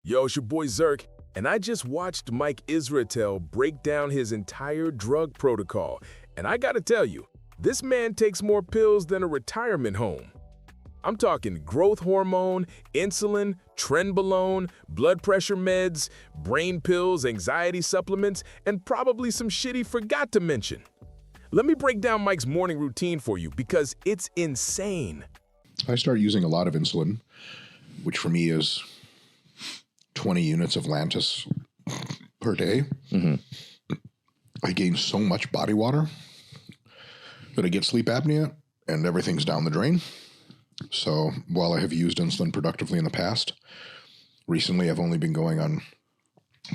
Yo, it's your boy Zirk, and I just watched Mike Israetel break down his entire drug protocol, and I gotta tell you, this man takes more pills than a retirement home. I'm talking growth hormone, insulin, trenbolone, blood pressure meds, brain pills, anxiety supplements, and probably some shit he forgot to mention. Let me break down Mike's morning routine for you because it's insane. I start using a lot of insulin, which for me is 20 units of Lantus per day. I gain so much body water that I get sleep apnea and everything's down the drain. So while I have used insulin productively in the past, recently I've only been going on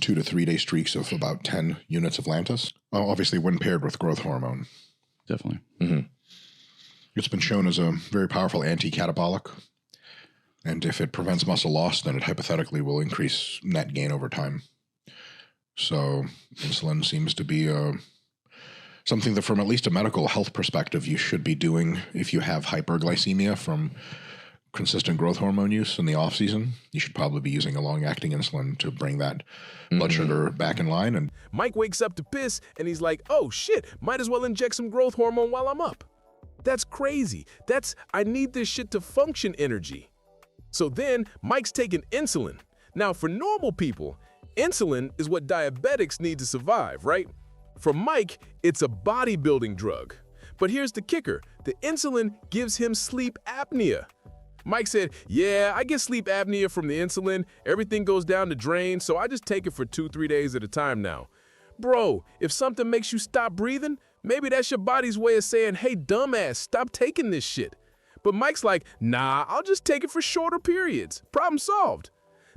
2 to 3 day streaks of about 10 units of Lantus. Obviously when paired with growth hormone. Definitely. It's been shown as a very powerful anti-catabolic. And if it prevents muscle loss, then it hypothetically will increase net gain over time. So insulin seems to be something that from at least a medical health perspective, you should be doing if you have hyperglycemia from consistent growth hormone use in the off season. You should probably be using a long-acting insulin to bring that blood sugar back in line. And Mike wakes up to piss and he's like, oh shit, might as well inject some growth hormone while I'm up. That's crazy. I need this shit to function energy. So then Mike's taking insulin. Now for normal people, insulin is what diabetics need to survive, right? For Mike, it's a bodybuilding drug. But here's the kicker, the insulin gives him sleep apnea. Mike said, yeah, I get sleep apnea from the insulin, everything goes down the drain, so I just take it for 2-3 days at a time now. Bro, if something makes you stop breathing, maybe that's your body's way of saying, hey dumbass, stop taking this shit. But Mike's like, nah, I'll just take it for shorter periods. Problem solved.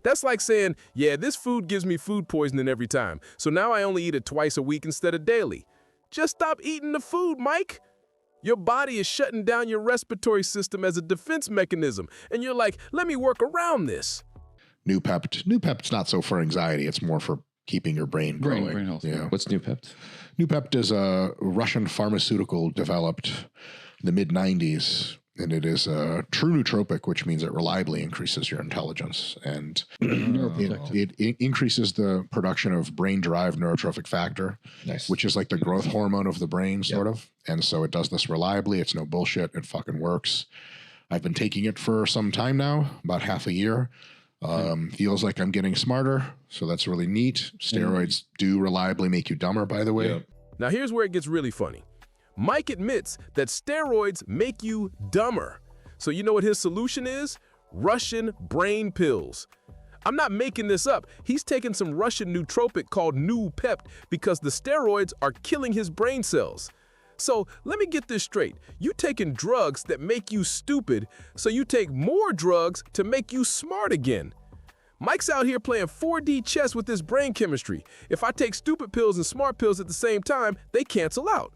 That's like saying, yeah, this food gives me food poisoning every time, so now I only eat it twice a week instead of daily. Just stop eating the food, Mike. Your body is shutting down your respiratory system as a defense mechanism, and you're like, let me work around this. Nupept's not so for anxiety, it's more for keeping your brain growing. Brain health. Yeah. What's Nupept? Nupept is a Russian pharmaceutical developed in the mid-90s. And it is a true nootropic, which means it reliably increases your intelligence. And it increases the production of brain-derived neurotrophic factor, which is like the growth hormone of the brain, sort of. And so it does this reliably. It's no bullshit. It fucking works. I've been taking it for some time now, about half a year. Feels like I'm getting smarter, so that's really neat. Steroids do reliably make you dumber, by the way. Now here's where it gets really funny. Mike admits that steroids make you dumber. So you know what his solution is? Russian brain pills. I'm not making this up. He's taking some Russian nootropic called Nupept because the steroids are killing his brain cells. So let me get this straight. You taking drugs that make you stupid, so you take more drugs to make you smart again. Mike's out here playing 4D chess with his brain chemistry. If I take stupid pills and smart pills at the same time, they cancel out.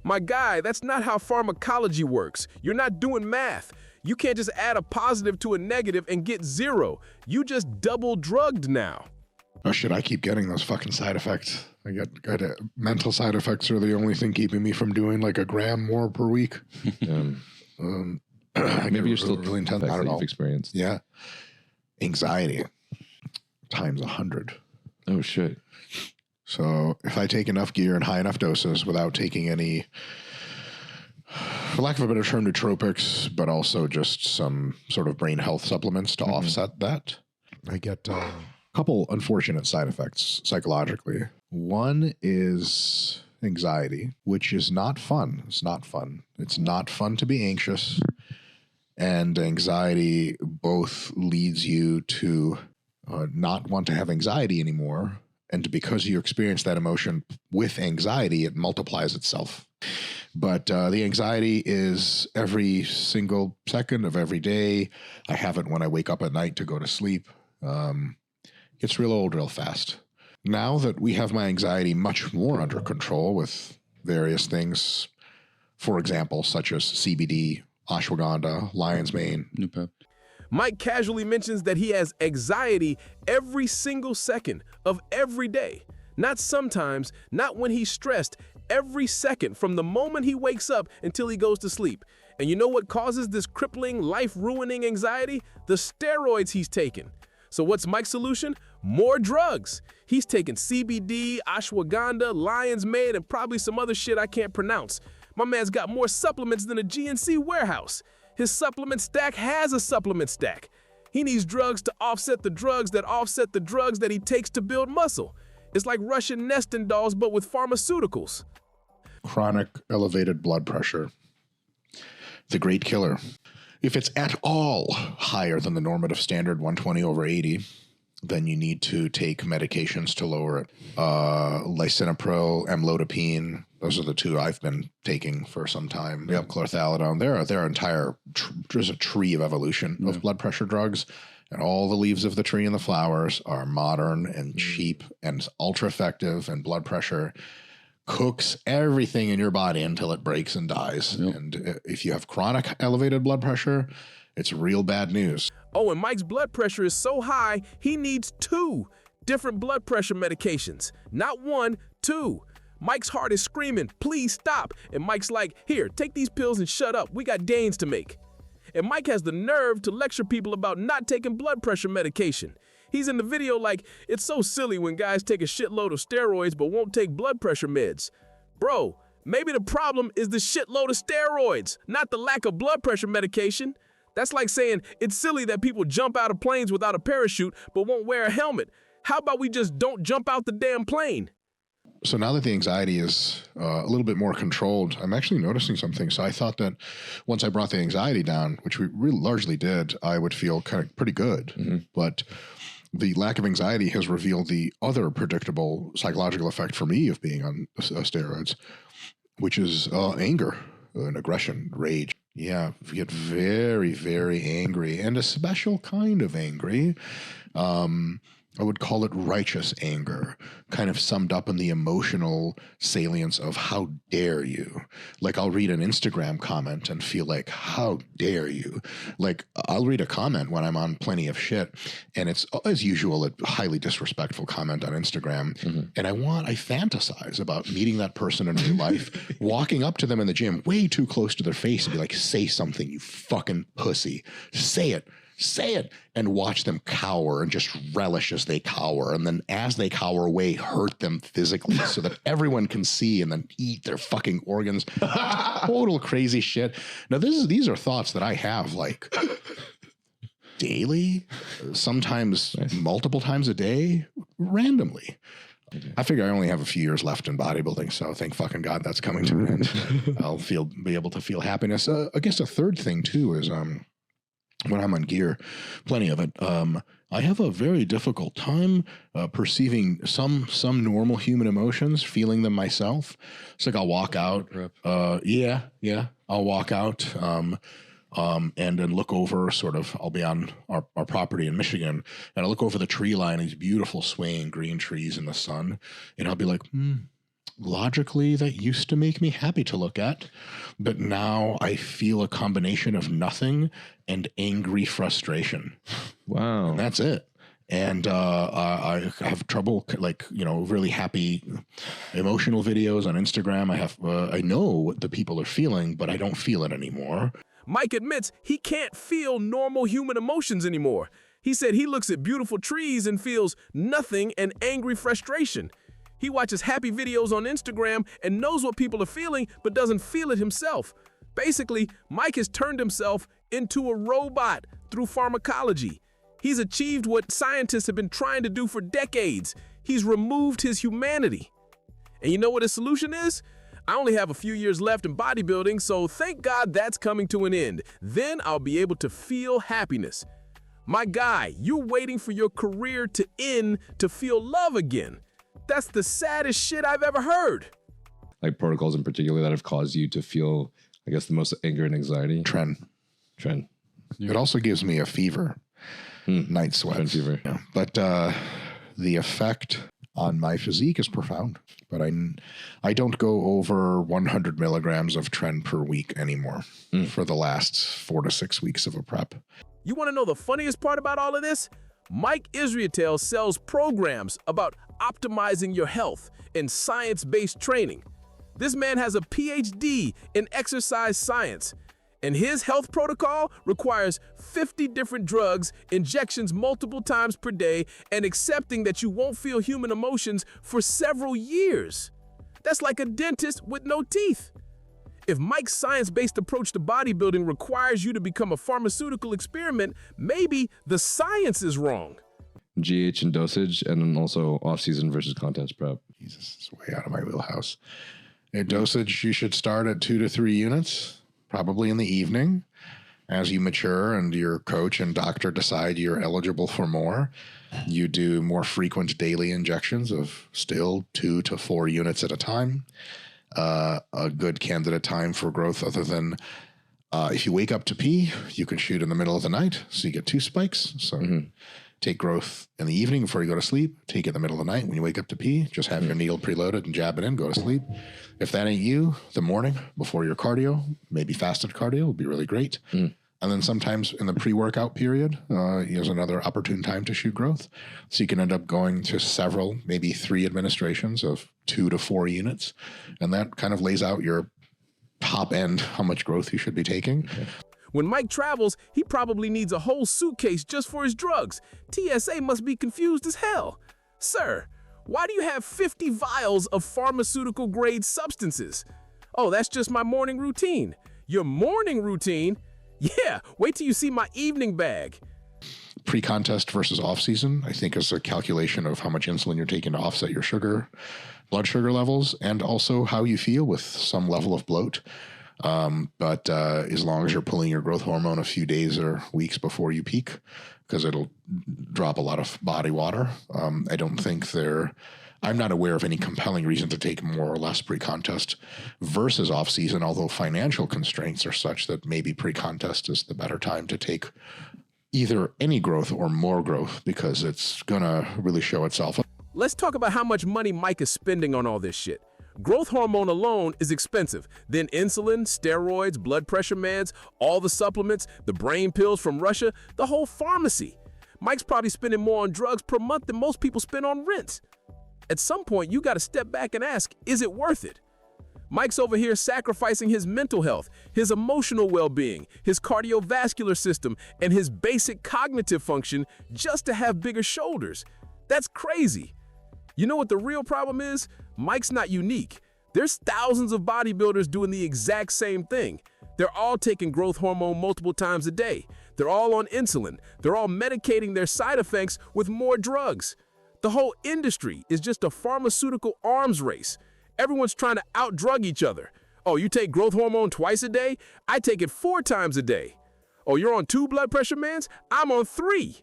My guy, that's not how pharmacology works. You're not doing math. You can't just add a positive to a negative and get 0. You just double drugged now. Oh shit, I keep getting those fucking side effects. I get mental side effects are the only thing keeping me from doing like a gram more per week. Maybe you're still really intense. I don't know. You've experienced. Yeah. Anxiety times 100. Oh shit. So if I take enough gear in high enough doses without taking any, for lack of a better term, nootropics, but also just some sort of brain health supplements to offset that, I get a couple unfortunate side effects psychologically. One is anxiety, which is not fun. It's not fun. It's not fun to be anxious. And anxiety both leads you to not want to have anxiety anymore. And because you experience that emotion with anxiety, it multiplies itself. But the anxiety is every single second of every day. I have it when I wake up at night to go to sleep. Gets real old real fast. Now that we have my anxiety much more under control with various things, for example, such as CBD, ashwagandha, lion's mane, Nupept. Mike casually mentions that he has anxiety every single second of every day. Not sometimes, not when he's stressed, every second from the moment he wakes up until he goes to sleep. And you know what causes this crippling, life-ruining anxiety? The steroids he's taken. So what's Mike's solution? More drugs. He's taking CBD, ashwagandha, lion's mane, and probably some other shit I can't pronounce. My man's got more supplements than a GNC warehouse. His supplement stack has a supplement stack. He needs drugs to offset the drugs that he takes to build muscle. It's like Russian nesting dolls, but with pharmaceuticals. Chronic elevated blood pressure. The great killer. If it's at all higher than the normative standard 120/80, then you need to take medications to lower it. Lisinopril, amlodipine, those are the two I've been taking for some time. Yep, chlorthalidone. There's a tree of evolution of blood pressure drugs, and all the leaves of the tree and the flowers are modern and cheap and ultra effective, and blood pressure cooks everything in your body until it breaks and dies. Yep. And if you have chronic elevated blood pressure, it's real bad news. Oh, and Mike's blood pressure is so high, he needs 2 different blood pressure medications. Not 1, 2. Mike's heart is screaming, please stop. And Mike's like, here, take these pills and shut up. We got gains to make. And Mike has the nerve to lecture people about not taking blood pressure medication. He's in the video like, it's so silly when guys take a shitload of steroids but won't take blood pressure meds. Bro, maybe the problem is the shitload of steroids, not the lack of blood pressure medication. That's like saying it's silly that people jump out of planes without a parachute but won't wear a helmet. How about we just don't jump out the damn plane? So now that the anxiety is a little bit more controlled, I'm actually noticing something. So I thought that once I brought the anxiety down, which we really largely did, I would feel kind of pretty good. Mm-hmm. But the lack of anxiety has revealed the other predictable psychological effect for me of being on steroids, which is anger and aggression, rage. Yeah, you get very, very angry, and a special kind of angry. I would call it righteous anger, kind of summed up in the emotional salience of how dare you. Like I'll read an Instagram comment and feel like, how dare you? Like I'll read a comment when I'm on Plenty of Shit, and it's, as usual, a highly disrespectful comment on Instagram. Mm-hmm. And I fantasize about meeting that person in real life, walking up to them in the gym way too close to their face and be like, say something, you fucking pussy. Say it. Say it, and watch them cower and just relish as they cower. And then as they cower away, hurt them physically so that everyone can see, and then eat their fucking organs. Total crazy shit. Now, these are thoughts that I have like daily, sometimes multiple times a day, randomly. I figure I only have a few years left in bodybuilding, so thank fucking God that's coming to an end. I'll be able to feel happiness. I guess a third thing too is when I'm on gear, plenty of it, I have a very difficult time perceiving some normal human emotions, feeling them myself. It's like I'll walk out. I'll walk out and then look over I'll be on our property in Michigan, and I look over the tree line, these beautiful swaying green trees in the sun, and I'll be like, logically, that used to make me happy to look at, but now I feel a combination of nothing and angry frustration. Wow. And that's it. And I have trouble, really happy, emotional videos on Instagram. I know what the people are feeling, but I don't feel it anymore. Mike admits he can't feel normal human emotions anymore. He said he looks at beautiful trees and feels nothing and angry frustration. He watches happy videos on Instagram and knows what people are feeling, but doesn't feel it himself. Basically, Mike has turned himself into a robot through pharmacology. He's achieved what scientists have been trying to do for decades. He's removed his humanity. And you know what his solution is? I only have a few years left in bodybuilding, so thank God that's coming to an end. Then I'll be able to feel happiness. My guy, you're waiting for your career to end to feel love again. That's the saddest shit I've ever heard. Like protocols in particular that have caused you to feel, I guess, the most anger and anxiety? Tren. Yeah. It also gives me a fever, night sweats. Fever. Yeah. But the effect on my physique is profound. But I don't go over 100 milligrams of Tren per week anymore for the last 4 to 6 weeks of a prep. You want to know the funniest part about all of this? Mike Israetel sells programs about optimizing your health and science-based training. This man has a PhD in exercise science, And his health protocol requires 50 different drugs, injections multiple times per day, and accepting that you won't feel human emotions for several years. That's like a dentist with no teeth. If Mike's science-based approach to bodybuilding requires you to become a pharmaceutical experiment, maybe the science is wrong. GH and dosage, and then also off-season versus contest prep. Jesus, it's way out of my wheelhouse. A dosage, you should start at 2 to 3 units, probably in the evening. As you mature and your coach and doctor decide you're eligible for more, you do more frequent daily injections of still 2 to 4 units at a time. A good candidate time for growth other than if you wake up to pee, you can shoot in the middle of the night. So you get 2 spikes. So take growth in the evening before you go to sleep. Take it in the middle of the night when you wake up to pee. Just have your needle preloaded and jab it in, go to sleep. If that ain't you, the morning before your cardio, maybe fasted cardio would be really great. And then sometimes in the pre-workout period is another opportune time to shoot growth. So you can end up going to several, maybe 3 administrations of 2 to 4 units. And that kind of lays out your top end, how much growth you should be taking. When Mike travels, he probably needs a whole suitcase just for his drugs. TSA must be confused as hell. Sir, why do you have 50 vials of pharmaceutical-grade substances? Oh, that's just my morning routine. Your morning routine? Yeah, wait till you see my evening bag. Pre-contest versus off-season, I think, is a calculation of how much insulin you're taking to offset your blood sugar levels, and also how you feel with some level of bloat. But as long as you're pulling your growth hormone a few days or weeks before you peak, because it'll drop a lot of body water, I don't think I'm not aware of any compelling reason to take more or less pre-contest versus off-season, although financial constraints are such that maybe pre-contest is the better time to take either any growth or more growth, because it's going to really show itself. Let's talk about how much money Mike is spending on all this shit. Growth hormone alone is expensive. Then insulin, steroids, blood pressure meds, all the supplements, the brain pills from Russia, the whole pharmacy. Mike's probably spending more on drugs per month than most people spend on rent. At some point, you got to step back and ask, is it worth it? Mike's over here sacrificing his mental health, his emotional well-being, his cardiovascular system, and his basic cognitive function just to have bigger shoulders. That's crazy. You know what the real problem is? Mike's not unique. There's thousands of bodybuilders doing the exact same thing. They're all taking growth hormone multiple times a day. They're all on insulin. They're all medicating their side effects with more drugs. The whole industry is just a pharmaceutical arms race. Everyone's trying to outdrug each other. Oh, you take growth hormone twice a day? I take it 4 times a day. Oh, you're on 2 blood pressure meds? I'm on 3.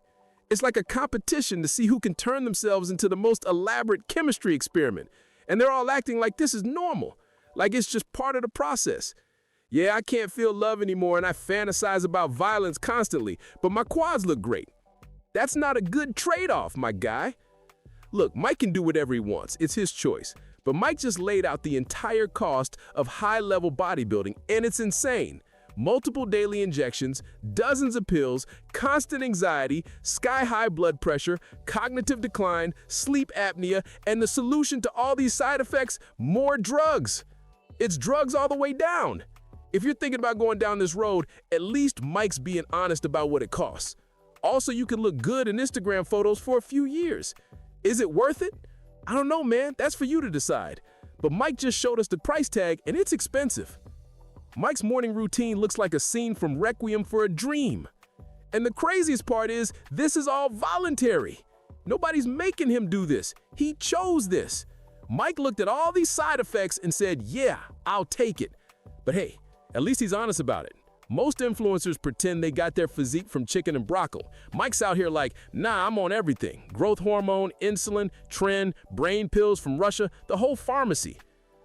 It's like a competition to see who can turn themselves into the most elaborate chemistry experiment. And they're all acting like this is normal, like it's just part of the process. Yeah, I can't feel love anymore and I fantasize about violence constantly, but my quads look great. That's not a good trade-off, my guy. Look, Mike can do whatever he wants. It's his choice. But Mike just laid out the entire cost of high-level bodybuilding, and it's insane. Multiple daily injections, dozens of pills, constant anxiety, sky-high blood pressure, cognitive decline, sleep apnea, and the solution to all these side effects, more drugs. It's drugs all the way down. If you're thinking about going down this road, at least Mike's being honest about what it costs. Also, you can look good in Instagram photos for a few years. Is it worth it? I don't know, man. That's for you to decide. But Mike just showed us the price tag, and it's expensive. Mike's morning routine looks like a scene from Requiem for a Dream. And the craziest part is, this is all voluntary. Nobody's making him do this. He chose this. Mike looked at all these side effects and said, yeah, I'll take it. But hey, at least he's honest about it. Most influencers pretend they got their physique from chicken and broccoli. Mike's out here like, nah, I'm on everything. Growth hormone, insulin, trend, brain pills from Russia, the whole pharmacy.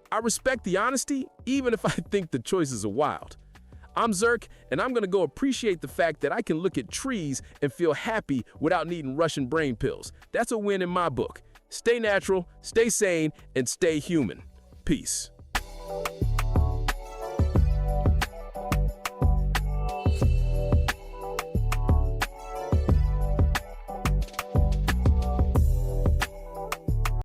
I respect the honesty, even if I think the choices are wild. I'm Zirk, and I'm gonna go appreciate the fact that I can look at trees and feel happy without needing Russian brain pills. That's a win in my book. Stay natural, stay sane, and stay human. Peace.